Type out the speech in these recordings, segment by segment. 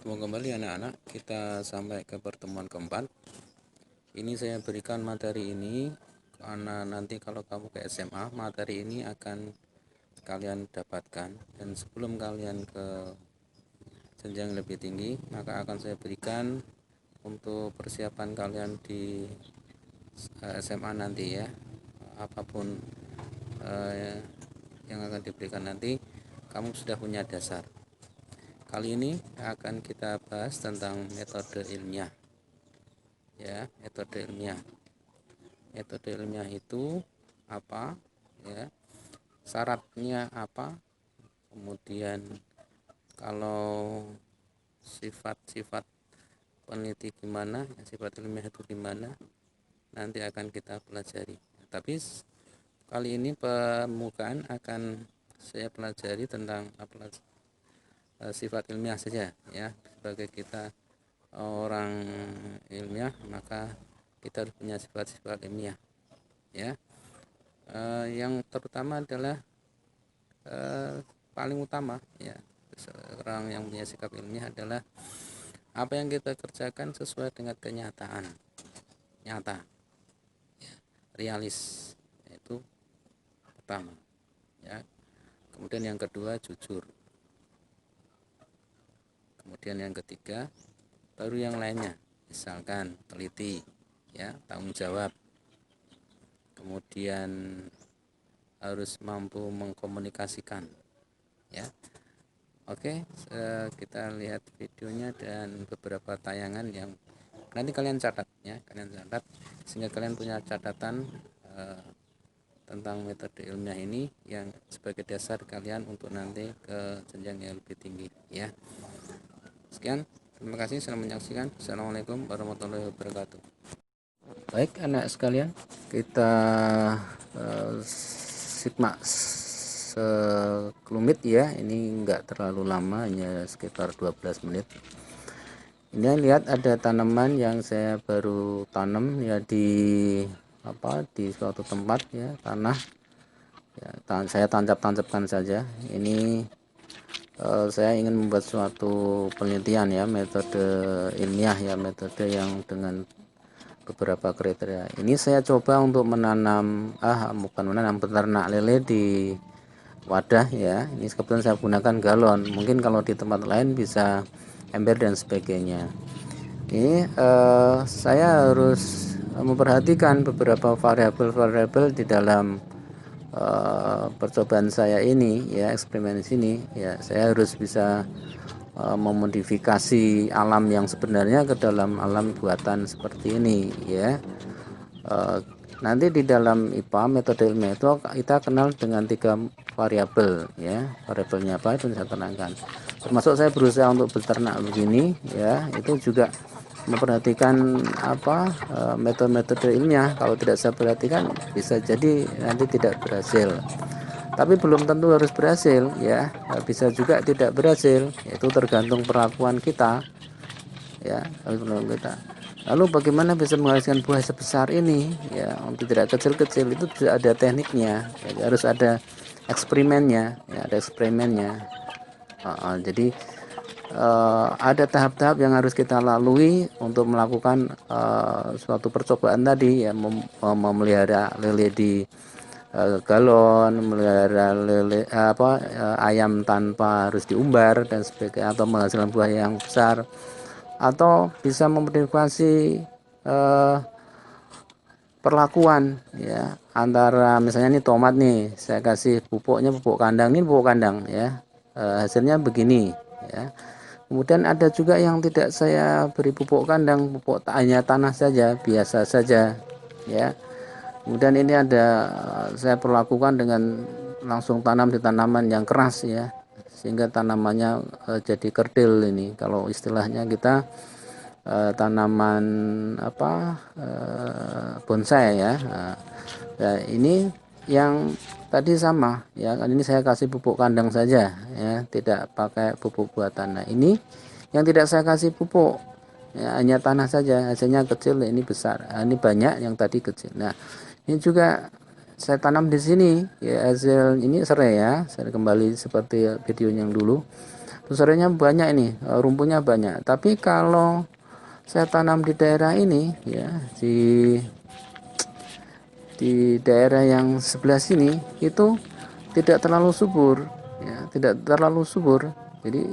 Ketemu kembali anak-anak, kita sampai ke pertemuan keempat. Ini saya berikan materi ini karena nanti kalau kamu ke SMA, materi ini akan kalian dapatkan. Dan sebelum kalian ke jenjang lebih tinggi, maka akan saya berikan untuk persiapan kalian di SMA nanti ya. Apapun yang akan diberikan nanti, kamu sudah punya dasar. Kali ini akan kita bahas tentang metode ilmiah. Ya, metode ilmiah. Metode ilmiah itu apa? Ya, syaratnya apa? Kemudian kalau sifat-sifat peneliti gimana? Sifat ilmiah itu gimana? Nanti akan kita pelajari. Tapi kali ini pembukaan akan saya pelajari tentang sifat ilmiah saja ya. Sebagai kita orang ilmiah, maka kita harus punya sifat-sifat ilmiah ya. Yang terutama adalah paling utama ya, seorang yang punya sikap ilmiah adalah apa yang kita kerjakan sesuai dengan kenyataan, nyata ya, realis, itu pertama ya. Kemudian yang kedua jujur, kemudian yang ketiga baru yang lainnya, misalkan teliti ya, tanggung jawab, kemudian harus mampu mengkomunikasikan ya. Oke, kita lihat videonya dan beberapa tayangan yang nanti kalian catat ya, kalian catat sehingga kalian punya catatan tentang metode ilmiah ini yang sebagai dasar kalian untuk nanti ke jenjang yang lebih tinggi ya. Sekian, terima kasih sudah menyaksikan. Assalamualaikum warahmatullahi wabarakatuh. Baik anak sekalian, kita simak sekelumit ya. Ini enggak terlalu lama, hanya sekitar 12 menit. Ini lihat ada tanaman yang saya baru tanam ya di suatu tempat ya, tanah ya, saya tancap-tancapkan saja. Ini saya ingin membuat suatu penelitian ya, metode ilmiah ya, metode yang dengan beberapa kriteria. Ini saya coba untuk beternak lele di wadah ya. Ini kebetulan saya gunakan galon. Mungkin kalau di tempat lain bisa ember dan sebagainya. Ini saya harus memperhatikan beberapa variabel-variabel di dalam percobaan saya ini ya, eksperimen sini ya. Saya harus bisa memodifikasi alam yang sebenarnya ke dalam alam buatan seperti ini ya. Nanti di dalam IPA metode ilmiah itu kita kenal dengan 3 variabel ya. Variabelnya apa itu saya terangkan. Termasuk saya berusaha untuk beternak begini ya, itu juga memperhatikan metode-metode ilmiah. Kalau tidak saya perhatikan bisa jadi nanti tidak berhasil. Tapi belum tentu harus berhasil ya, bisa juga tidak berhasil. Itu tergantung perlakuan kita ya, Lalu bagaimana bisa menghasilkan buah sebesar ini ya, untuk tidak kecil-kecil itu bisa ada tekniknya ya, harus ada eksperimennya ya, jadi ada tahap-tahap yang harus kita lalui untuk melakukan suatu percobaan tadi ya, memelihara lele di galon, memelihara lele ayam tanpa harus diumbar dan sebagainya, atau menghasilkan buah yang besar, atau bisa memodifikasi perlakuan ya, antara misalnya ini tomat nih, saya kasih pupuknya pupuk kandang, ini pupuk kandang ya, hasilnya begini ya. Kemudian ada juga yang tidak saya beri pupuk kandang, pupuk hanya tanah saja, biasa saja ya. Kemudian ini ada saya perlakukan dengan langsung tanam di tanaman yang keras ya, sehingga tanamannya jadi kerdil. Ini kalau istilahnya kita tanaman bonsai ya. Nah, ini yang tadi sama ya, ini saya kasih pupuk kandang saja ya, tidak pakai pupuk buatan. Nah, ini yang tidak saya kasih pupuk ya, hanya tanah saja, hasilnya kecil, ini besar. Nah, ini banyak, yang tadi kecil. Nah, ini juga saya tanam di sini ya, hasil ini serai ya. Saya kembali seperti video yang dulu. Susarnya banyak ini, rumputnya banyak. Tapi kalau saya tanam di daerah ini ya, di daerah yang sebelah sini itu tidak terlalu subur ya, tidak terlalu subur. Jadi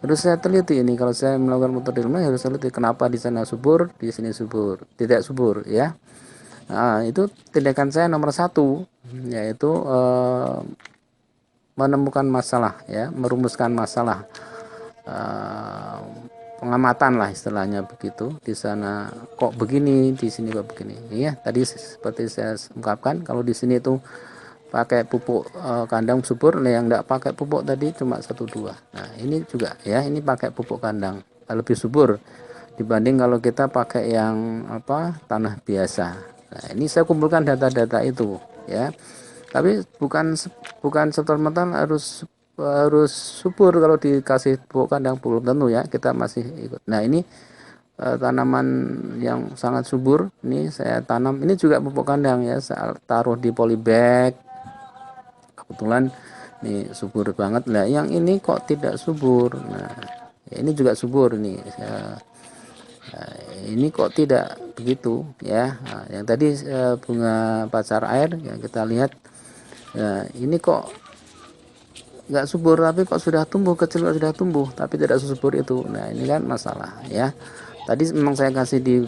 harus saya teliti ini, kalau saya melakukan metode ilmiah harus saya teliti kenapa di sana subur, di sini subur, tidak subur ya. Nah, itu tindakan saya nomor satu, yaitu menemukan masalah ya, merumuskan masalah, eh, pengamatan lah istilahnya begitu. Di sana kok begini, di sini kok begini ya. Tadi seperti saya ungkapkan, kalau di sini itu pakai pupuk kandang subur, nah yang enggak pakai pupuk tadi cuma 1-2. Nah ini juga ya, ini pakai pupuk kandang lebih subur dibanding kalau kita pakai yang tanah biasa. Nah ini saya kumpulkan data-data itu ya, tapi bukan serta-merta harus subur kalau dikasih pupuk kandang, belum tentu ya, kita masih ikut. Nah ini tanaman yang sangat subur ini saya tanam, ini juga pupuk kandang ya, saya taruh di polybag, kebetulan ini subur banget. Nah yang ini kok tidak subur, nah ya ini juga subur nih ya. Nah, ini kok tidak begitu ya. Nah, yang tadi bunga pacar air yang kita lihat, nah, ini kok nggak subur, tapi kok sudah tumbuh kecil, kok sudah tumbuh tapi tidak subur itu. Nah ini kan masalah ya. Tadi memang saya kasih di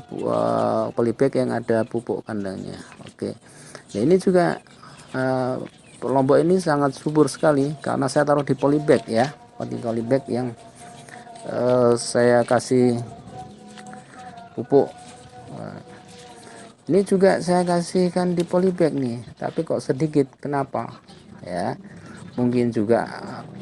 polybag yang ada pupuk kandangnya. Oke, nah ini juga lombok ini sangat subur sekali karena saya taruh di polybag ya, di polybag yang saya kasih pupuk. Ini juga saya kasihkan di polybag nih, tapi kok sedikit, kenapa ya? Mungkin juga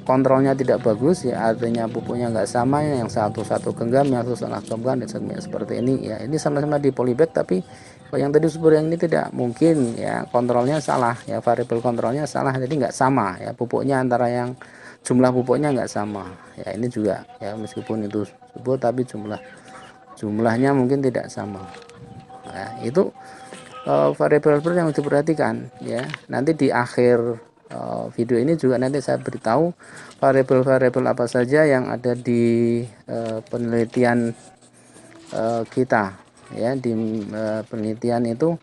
kontrolnya tidak bagus ya, artinya pupuknya nggak sama, yang satu genggam, yang satu setengah genggam, dan seperti ini ya. Ini sama-sama di polybag, tapi kalau yang tadi subur, yang ini tidak, mungkin ya kontrolnya salah ya, variabel kontrolnya salah, jadi nggak sama ya pupuknya, antara yang jumlah pupuknya nggak sama ya. Ini juga ya, meskipun itu subur tapi jumlahnya mungkin tidak sama ya. Itu variabel yang diperhatikan ya. Nanti di akhir video ini juga nanti saya beritahu variabel-variabel apa saja yang ada di penelitian kita ya. Di penelitian itu,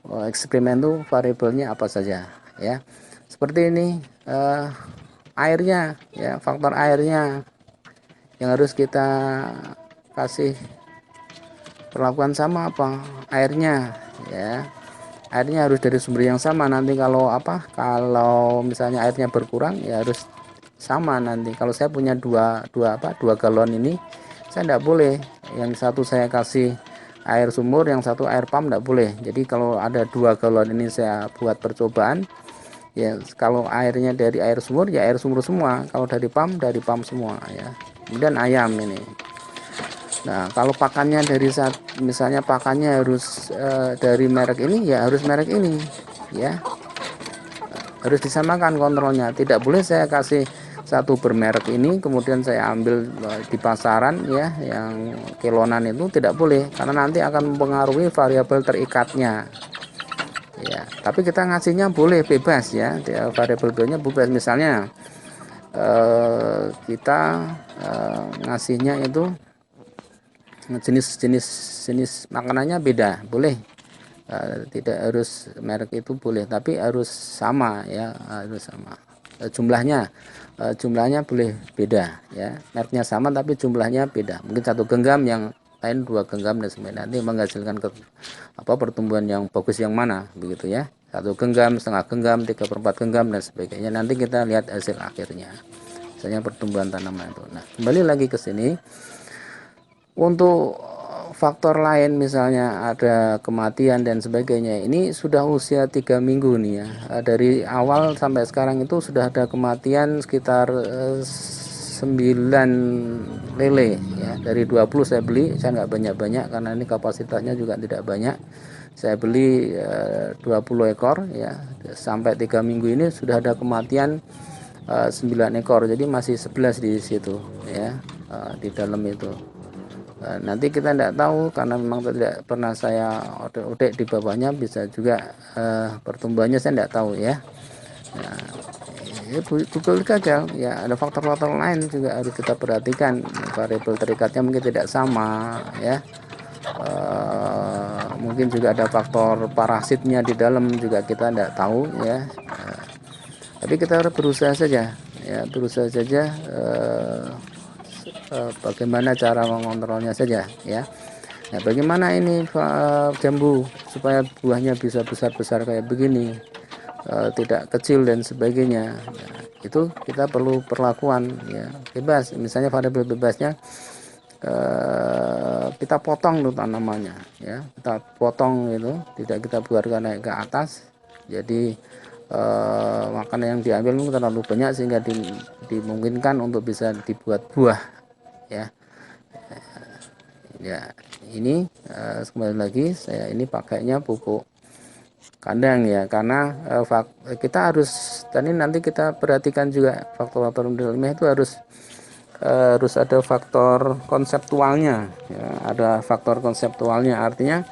eksperimen itu variabelnya apa saja ya. Seperti ini, airnya ya, faktor airnya yang harus kita kasih perlakuan sama apa, airnya ya. Airnya harus dari sumber yang sama. Nanti kalau misalnya airnya berkurang ya harus sama. Nanti kalau saya punya dua galon ini, saya tidak boleh yang satu saya kasih air sumur, yang satu air pump, tidak boleh. Jadi kalau ada 2 galon ini saya buat percobaan ya, kalau airnya dari air sumur ya air sumur semua, kalau dari pump semua ya. Kemudian ayam ini, nah kalau pakannya misalnya pakannya harus dari merek ini ya harus merek ini ya, harus disamakan kontrolnya. Tidak boleh saya kasih satu bermerek ini kemudian saya ambil di pasaran ya, yang kilonan, itu tidak boleh, karena nanti akan mempengaruhi variabel terikatnya ya. Tapi kita ngasihnya boleh bebas ya, variabelnya bebas. Misalnya kita ngasihnya itu jenis makanannya beda, boleh. Tidak harus merek itu, boleh, tapi harus sama ya, harus sama. Jumlahnya boleh beda ya, mereknya sama tapi jumlahnya beda, mungkin 1 genggam, yang lain 2 genggam, dan sebagainya. Nanti menghasilkan pertumbuhan yang bagus yang mana begitu ya, 1 genggam, setengah genggam, 3/4 genggam, dan sebagainya. Nanti kita lihat hasil akhirnya, misalnya pertumbuhan tanaman itu. Nah kembali lagi ke sini, untuk faktor lain misalnya ada kematian dan sebagainya, ini sudah usia 3 minggu nih ya. Dari awal sampai sekarang itu sudah ada kematian sekitar 9 lele ya. Dari 20 saya beli, saya nggak banyak-banyak karena ini kapasitasnya juga tidak banyak. Saya beli 20 ekor ya. Sampai 3 minggu ini sudah ada kematian 9 ekor, jadi masih 11 di situ ya, di dalam itu. Nanti kita tidak tahu, karena memang tidak pernah saya odek-odek di bawahnya, bisa juga pertumbuhannya saya tidak tahu ya. Nah, betul gagal ya, ada faktor-faktor lain juga harus kita perhatikan. Variabel terikatnya mungkin tidak sama ya. Mungkin juga ada faktor parasitnya di dalam juga kita tidak tahu ya. Tapi kita harus berusaha saja ya, berusaha saja bagaimana cara mengontrolnya saja ya. Nah, bagaimana ini jambu supaya buahnya bisa besar-besar kayak begini, tidak kecil dan sebagainya. Nah, itu kita perlu perlakuan ya bebas. Misalnya variabel bebasnya kita potong tuh tanamannya ya, kita potong itu, tidak kita biarkan naik ke atas. Jadi makanan yang diambil terlalu banyak sehingga dimungkinkan untuk bisa dibuat buah ya. Ya ini kembali lagi saya ini pakainya pupuk kandang ya, karena kita harus tadi nanti kita perhatikan juga faktor-faktor ilmiah itu harus ada faktor konseptualnya ya, ada faktor konseptualnya, artinya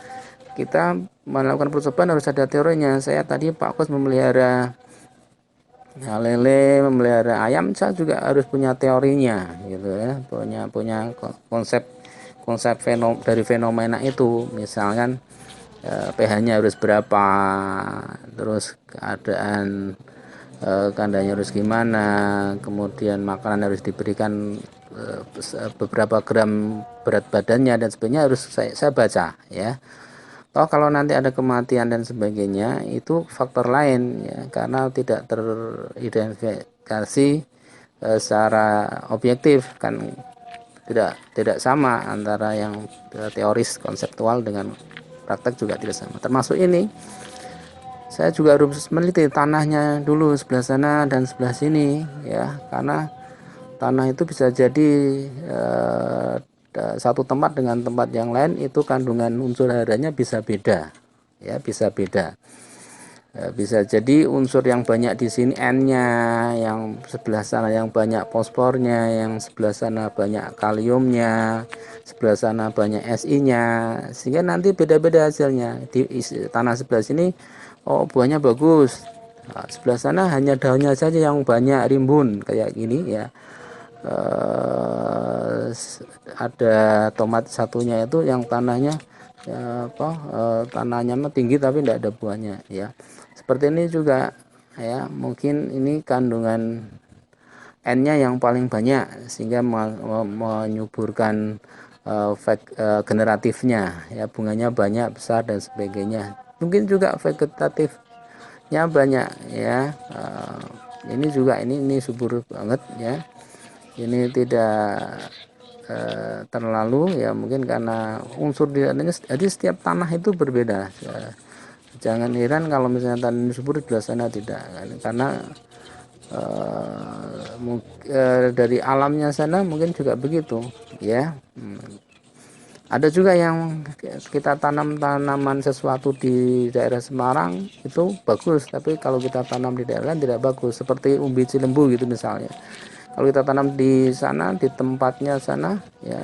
kita melakukan percobaan harus ada teorinya. Saya tadi Pak Kos memelihara lele, memelihara ayam, saya juga harus punya teorinya gitu ya, punya konsep konsep dari fenomena itu. Misalkan pH-nya harus berapa, terus keadaan kandangnya harus gimana, kemudian makanan harus diberikan beberapa gram berat badannya dan sebagainya, harus saya baca ya. Toh kalau nanti ada kematian dan sebagainya itu faktor lain ya, karena tidak teridentifikasi secara objektif kan, tidak sama antara yang teoris konseptual dengan praktek juga tidak sama. Termasuk ini saya juga harus meneliti tanahnya dulu, sebelah sana dan sebelah sini ya, karena tanah itu bisa jadi satu tempat dengan tempat yang lain itu kandungan unsur haranya bisa beda ya, bisa beda. Bisa jadi unsur yang banyak di sini N-nya, yang sebelah sana yang banyak fosfornya, yang sebelah sana banyak kaliumnya, sebelah sana banyak Si-nya, sehingga nanti beda-beda hasilnya. Di tanah sebelah sini oh buahnya bagus, nah, sebelah sana hanya daunnya saja yang banyak rimbun kayak gini ya. Ada tomat satunya itu yang tanahnya tanahnya tinggi tapi tidak ada buahnya ya. Seperti ini juga ya, mungkin ini kandungan N-nya yang paling banyak sehingga menyuburkan generatifnya ya, bunganya banyak besar dan sebagainya. Mungkin juga vegetatifnya banyak ya. Ini juga ini subur banget ya. Ini tidak terlalu ya, mungkin karena unsur di dalamnya. Jadi setiap tanah itu berbeda ya. Jangan heran kalau misalnya tanah subur di sana tidak kan, karena dari alamnya sana mungkin juga begitu ya. Ada juga yang kita tanam tanaman sesuatu di daerah Semarang itu bagus, tapi kalau kita tanam di daerah lain tidak bagus, seperti umbi cilembu gitu misalnya. Kalau kita tanam di sana, di tempatnya sana ya,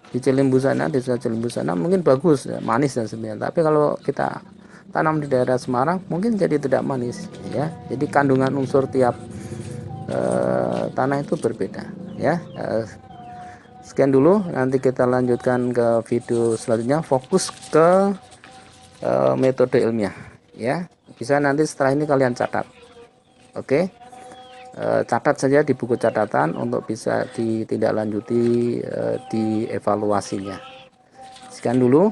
di Cilembu sana, di Cilembu sana mungkin bagus ya, manis dan sebagainya. Tapi kalau kita tanam di daerah Semarang mungkin jadi tidak manis ya. Jadi kandungan unsur tiap tanah itu berbeda ya. Sekian dulu, nanti kita lanjutkan ke video selanjutnya, fokus ke metode ilmiah ya. Bisa nanti setelah ini kalian catat. Oke. Catat saja di buku catatan untuk bisa ditindaklanjuti di evaluasinya. Sekian dulu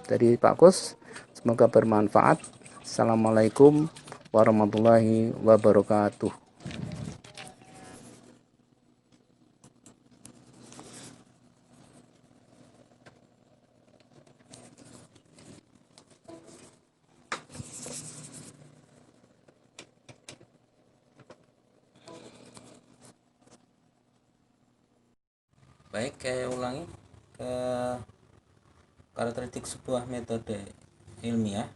dari Pak Kus, semoga bermanfaat. Assalamualaikum warahmatullahi wabarakatuh. Baik, saya ulangi ke karakteristik sebuah metode ilmiah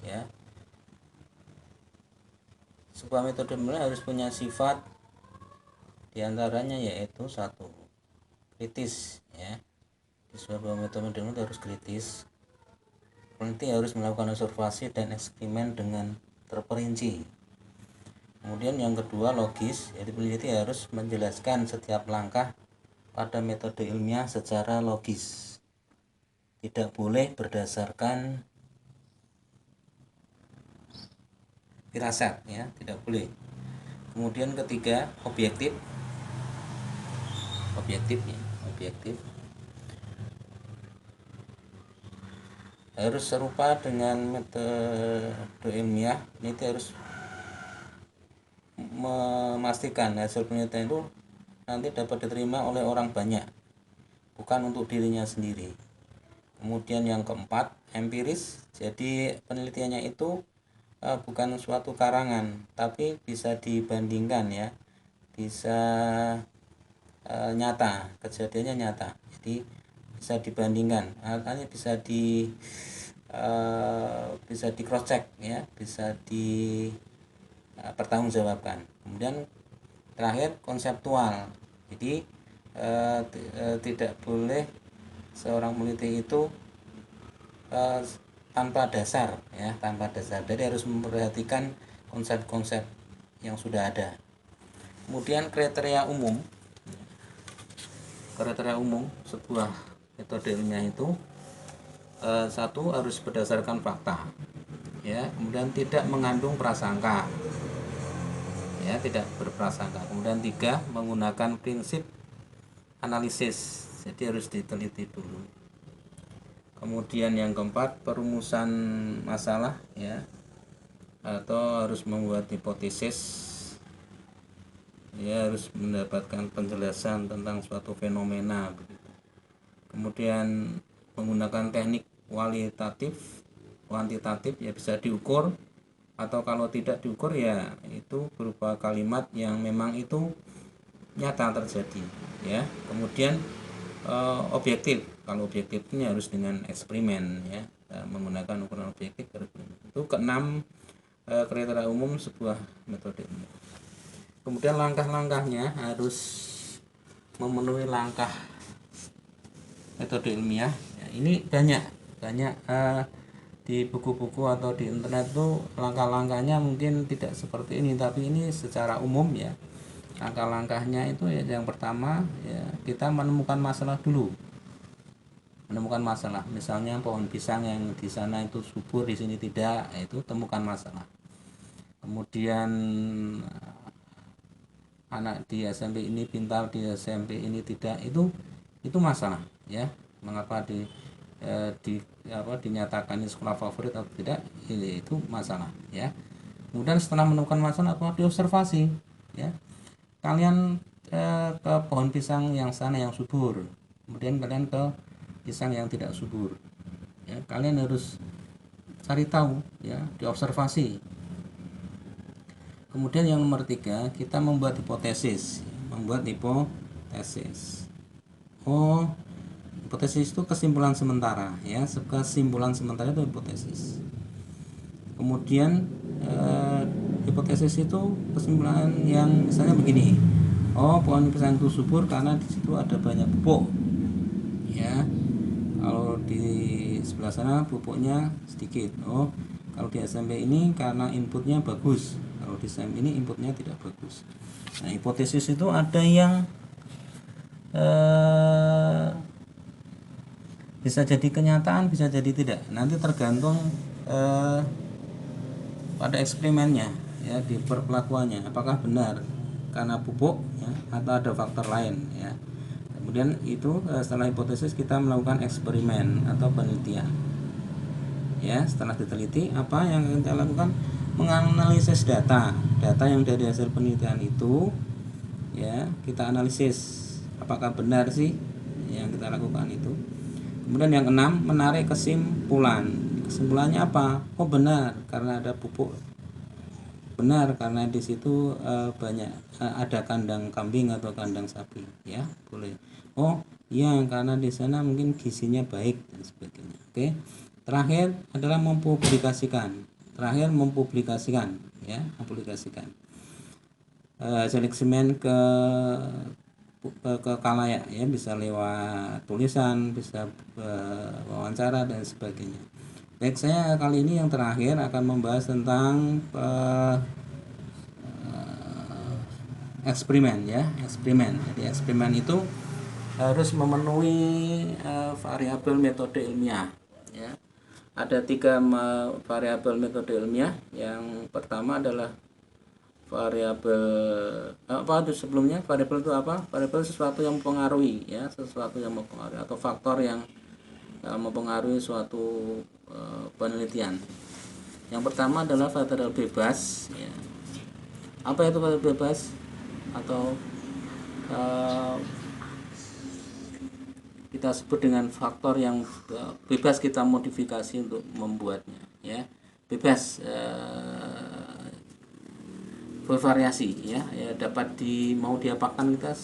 ya. Sebuah metode ilmiah harus punya sifat, diantaranya yaitu satu, kritis ya. Di sebuah metode ilmiah harus kritis. Peneliti harus melakukan observasi dan eksperimen dengan terperinci. Kemudian yang kedua logis, jadi peneliti harus menjelaskan setiap langkah pada metode ilmiah secara logis. Tidak boleh berdasarkan firasat, ya, tidak boleh. Kemudian ketiga, objektif. Objektif harus serupa dengan metode ilmiah. Peneliti harus memastikan hasil penelitian itu nanti dapat diterima oleh orang banyak, bukan untuk dirinya sendiri. Kemudian yang keempat, empiris. Jadi penelitiannya itu bukan suatu karangan, tapi bisa dibandingkan, ya, bisa nyata, kejadiannya nyata. Jadi bisa dibandingkan, artinya bisa di cross check, ya, bisa di pertanggungjawabkan. Kemudian terakhir konseptual. Jadi tidak boleh seorang peneliti itu tanpa dasar, ya, tanpa dasar. Jadi harus memperhatikan konsep-konsep yang sudah ada. Kemudian kriteria umum sebuah metode ilmiah itu, satu, harus berdasarkan fakta, ya, kemudian tidak mengandung prasangka, ya, tidak berprasangka. Kemudian tiga, menggunakan prinsip analisis, jadi harus diteliti dulu. Kemudian yang keempat, perumusan masalah, ya, atau harus membuat hipotesis, ya, harus mendapatkan penjelasan tentang suatu fenomena begitu. Kemudian menggunakan teknik kuantitatif, ya, bisa diukur, atau kalau tidak diukur, ya, itu berupa kalimat yang memang itu nyata terjadi, ya. Kemudian objektif. Kalau objektif ini harus dengan eksperimen, ya, menggunakan ukuran objektif. Itu keenam kriteria umum sebuah metode. Kemudian langkah-langkahnya harus memenuhi langkah metode ilmiah, ya, ini banyak di buku-buku atau di internet tuh langkah-langkahnya mungkin tidak seperti ini, tapi ini secara umum, ya. Langkah-langkahnya itu, ya, yang pertama, ya, kita menemukan masalah dulu. Misalnya pohon pisang yang di sana itu subur, di sini tidak, itu temukan masalah. Kemudian anak di SMP ini pintar, di SMP ini tidak, itu masalah, ya. Mengapa dinyatakan ini sekolah favorit atau tidak, itu masalah, ya. Kemudian setelah menemukan masalah, apa, diobservasi, ya. Kalian ke pohon pisang yang sana yang subur, kemudian kalian ke pisang yang tidak subur, ya, kalian harus cari tahu, ya, diobservasi. Kemudian yang nomor tiga, kita membuat hipotesis. Hipotesis itu kesimpulan sementara, ya, kesimpulan sementara itu hipotesis. Kemudian hipotesis itu kesimpulan yang misalnya begini, pohon pisang itu subur karena di situ ada banyak pupuk, ya. Kalau di sebelah sana pupuknya sedikit. Kalau di SMP ini karena inputnya bagus, kalau di SMP ini inputnya tidak bagus. Nah, hipotesis itu ada yang bisa jadi kenyataan, bisa jadi tidak. Nanti tergantung pada eksperimennya, ya, di perlakuannya, apakah benar karena pupuk, ya, atau ada faktor lain, ya. Kemudian itu setelah hipotesis kita melakukan eksperimen atau penelitian, ya. Setelah diteliti, apa yang kita lakukan? Menganalisis data yang dari hasil penelitian itu, ya, kita analisis apakah benar sih yang kita lakukan itu. Kemudian yang keenam, menarik kesimpulan. Kesimpulannya apa? Benar karena ada pupuk, benar karena di situ banyak ada kandang kambing atau kandang sapi, ya, boleh. Iya karena di sana mungkin gizinya baik dan sebagainya. Oke. Terakhir adalah mempublikasikan, ya, mempublikasikan hasil eksperimen ke kalayak, ya, bisa lewat tulisan, bisa wawancara dan sebagainya. Baik, saya kali ini yang terakhir akan membahas tentang eksperimen ya, eksperimen. Jadi eksperimen itu harus memenuhi variabel metode ilmiah ya. Ada 3 variabel metode ilmiah. Yang pertama adalah variabel apa itu sebelumnya, variabel itu apa? Variabel sesuatu yang mempengaruhi ya, sesuatu yang mempengaruhi atau faktor yang mempengaruhi suatu penelitian. Yang pertama adalah variabel bebas ya. Apa itu variabel bebas? Atau kita sebut dengan faktor yang bebas kita modifikasi untuk membuatnya ya, bebas bervariasi ya, dapat mau diapakan, kita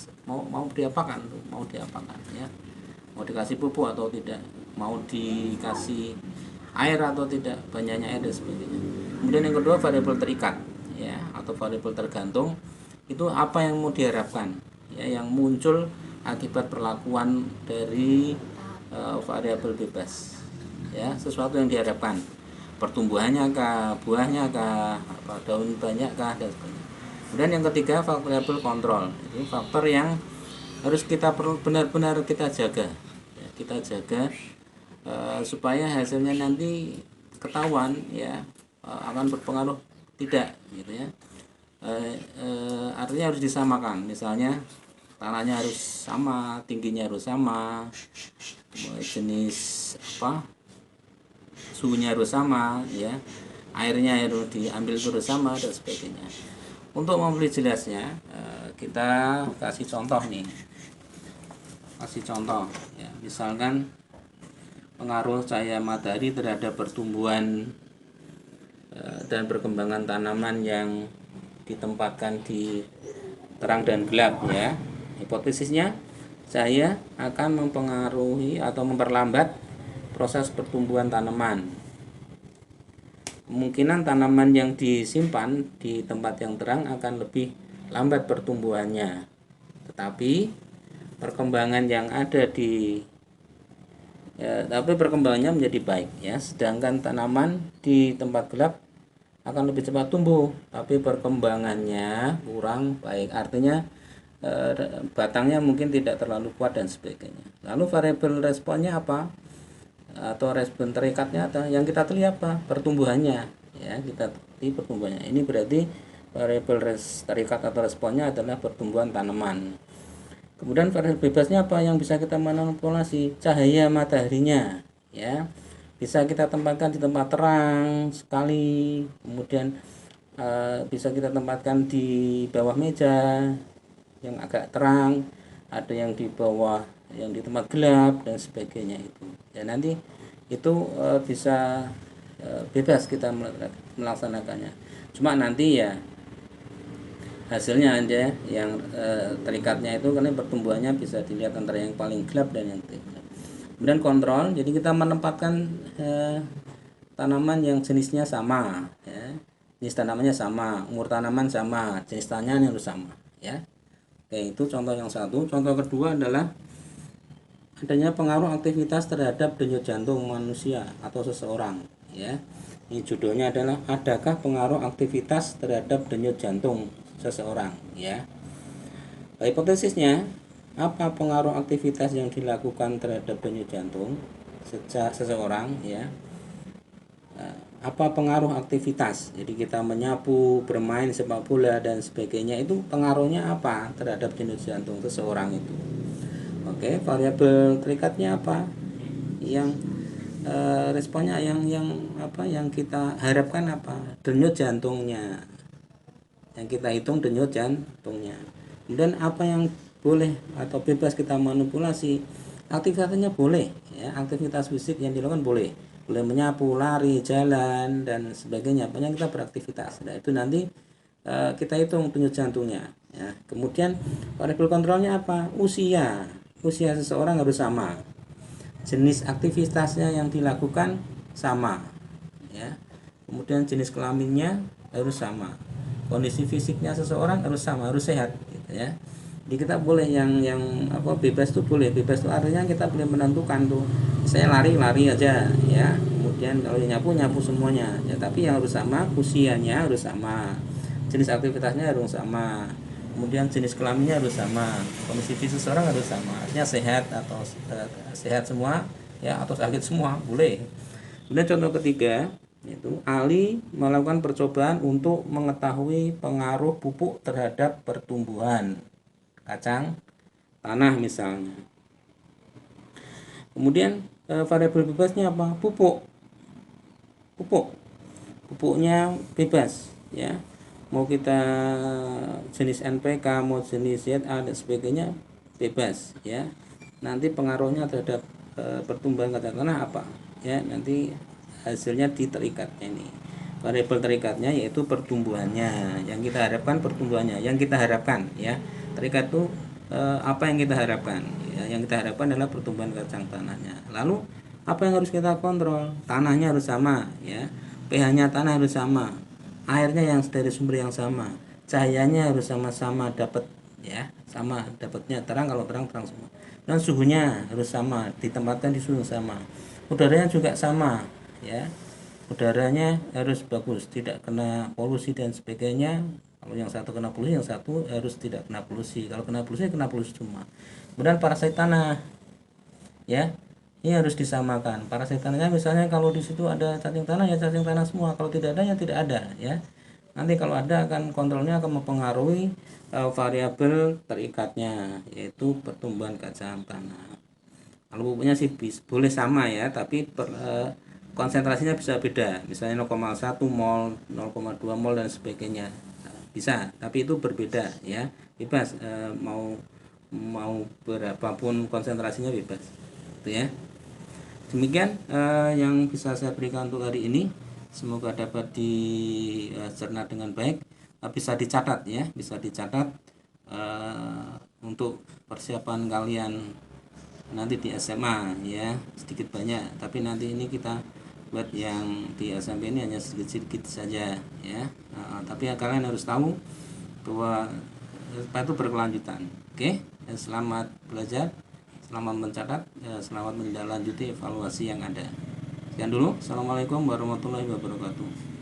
mau diapakan ya, mau dikasih pupuk atau tidak, mau dikasih air atau tidak, banyaknya air dan sebagainya. Kemudian yang kedua variabel terikat ya, atau variabel tergantung. Itu apa yang mau diharapkan ya, yang muncul akibat perlakuan dari variabel bebas ya, sesuatu yang diharapkan, pertumbuhannya kah, buahnya kah, daun banyak kah, dan sebagainya. Kemudian yang ketiga variabel kontrol, itu faktor yang harus kita benar-benar kita jaga ya, kita jaga supaya hasilnya nanti ketahuan ya, akan berpengaruh tidak gitu ya. Artinya harus disamakan, misalnya tanahnya harus sama, tingginya harus sama, jenis suhunya harus sama ya, airnya harus diambil terus sama dan sebagainya. Untuk memberi jelasnya kita kasih contoh ya. Misalkan pengaruh cahaya matahari terhadap pertumbuhan dan perkembangan tanaman yang ditempatkan di terang dan gelap ya. Hipotesisnya cahaya akan mempengaruhi atau memperlambat proses pertumbuhan tanaman. Kemungkinan tanaman yang disimpan di tempat yang terang akan lebih lambat pertumbuhannya. Tetapi perkembangan yang ada tapi perkembangannya menjadi baik ya. Sedangkan tanaman di tempat gelap akan lebih cepat tumbuh, tapi perkembangannya kurang baik. Artinya batangnya mungkin tidak terlalu kuat dan sebagainya. Lalu variabel responnya apa? Atau respon terikatnya atau yang kita lihat apa? Pertumbuhannya ya, kita teliti pertumbuhannya. Ini berarti variabel terikat atau responnya adalah pertumbuhan tanaman. Kemudian variabel bebasnya apa yang bisa kita manipulasi? Cahaya mataharinya ya. Bisa kita tempatkan di tempat terang sekali, kemudian bisa kita tempatkan di bawah meja yang agak terang, ada yang di bawah, yang di tempat gelap dan sebagainya itu. Ya nanti itu bisa bebas kita melaksanakannya. Cuma nanti ya hasilnya aja yang terikatnya itu, karena pertumbuhannya bisa dilihat antara yang paling gelap dan yang terang. Kemudian kontrol, jadi kita menempatkan tanaman yang jenisnya sama ya. Jenis tanamannya sama, umur tanaman sama, jenis tanaman harus sama ya. Oke, itu contoh yang satu. Contoh kedua adalah adanya pengaruh aktivitas terhadap denyut jantung manusia atau seseorang ya. Ini judulnya adalah adakah pengaruh aktivitas terhadap denyut jantung seseorang ya. Hipotesisnya, apa pengaruh aktivitas yang dilakukan terhadap denyut jantung seseorang ya. Apa pengaruh aktivitas, jadi kita menyapu, bermain sepak bola dan sebagainya, itu pengaruhnya apa terhadap denyut jantung seseorang itu. Oke, variabel terikatnya apa, yang responnya yang apa yang kita harapkan apa, denyut jantungnya, yang kita hitung denyut jantungnya. Kemudian apa yang boleh atau bebas kita manipulasi, aktivitasnya boleh ya, aktivitas fisik yang dilakukan boleh menyapu, lari, jalan dan sebagainya, pokoknya kita beraktivitas. Nah itu nanti kita hitung denyut jantungnya ya. Kemudian variabel kontrolnya apa, usia seseorang harus sama, jenis aktivitasnya yang dilakukan sama ya, kemudian jenis kelaminnya harus sama, kondisi fisiknya seseorang harus sama, harus sehat gitu ya. Jadi kita boleh yang apa, bebas tuh boleh, bebas tuh artinya kita boleh menentukan tuh, saya lari aja ya, kemudian kalau nyapu semuanya ya, tapi yang harus sama, usianya harus sama, jenis aktivitasnya harus sama, kemudian jenis kelaminnya harus sama, kondisi fisik seseorang harus sama, artinya sehat atau sehat semua ya, atau sakit semua boleh. Kemudian contoh ketiga yaitu ahli melakukan percobaan untuk mengetahui pengaruh pupuk terhadap pertumbuhan kacang tanah misalnya. Kemudian variabel bebasnya apa? Pupuknya bebas ya, mau kita jenis NPK, mau jenis ZA dan sebagainya bebas ya. Nanti pengaruhnya terhadap pertumbuhan kacang tanah apa ya, nanti hasilnya di terikatnya ini. Variabel terikatnya yaitu pertumbuhannya, yang kita harapkan pertumbuhannya, yang kita harapkan ya. Terikat itu apa yang kita harapkan ya, yang kita harapkan adalah pertumbuhan kacang tanahnya. Lalu apa yang harus kita kontrol? Tanahnya harus sama ya, pH-nya tanah harus sama, airnya yang dari sumber yang sama, cahayanya harus sama-sama dapat ya, sama dapatnya terang, kalau terang semua, dan suhunya harus sama, ditempatkan di suhu sama, udaranya juga sama ya, udaranya harus bagus, tidak kena polusi dan sebagainya. Kalau yang satu kena polusi, yang satu harus tidak kena polusi. Kalau kena polusi semua. Kemudian parasit tanah ya, ini harus disamakan. Parasit tanahnya misalnya kalau di situ ada cacing tanah ya cacing tanah semua, kalau tidak ada ya tidak ada ya. Nanti kalau ada akan kontrolnya akan mempengaruhi variabel terikatnya, yaitu pertumbuhan kacang tanah. Kalau pupuknya sih boleh sama ya, tapi konsentrasinya bisa beda, misalnya 0,1 mol, 0,2 mol dan sebagainya. Nah, bisa, tapi itu berbeda ya, bebas mau berapapun konsentrasinya bebas. Itu ya. Demikian yang bisa saya berikan untuk hari ini. Semoga dapat dicerna dengan baik. Bisa dicatat ya, bisa dicatat untuk persiapan kalian nanti di SMA ya, sedikit banyak. Tapi nanti ini kita buat yang di SMP ini hanya sedikit-sedikit saja ya. Tapi kalian harus tahu bahwa itu berkelanjutan. Oke, selamat belajar. Selamat mencatat, selamat menindaklanjuti evaluasi yang ada. Sekian dulu. Assalamualaikum warahmatullahi wabarakatuh.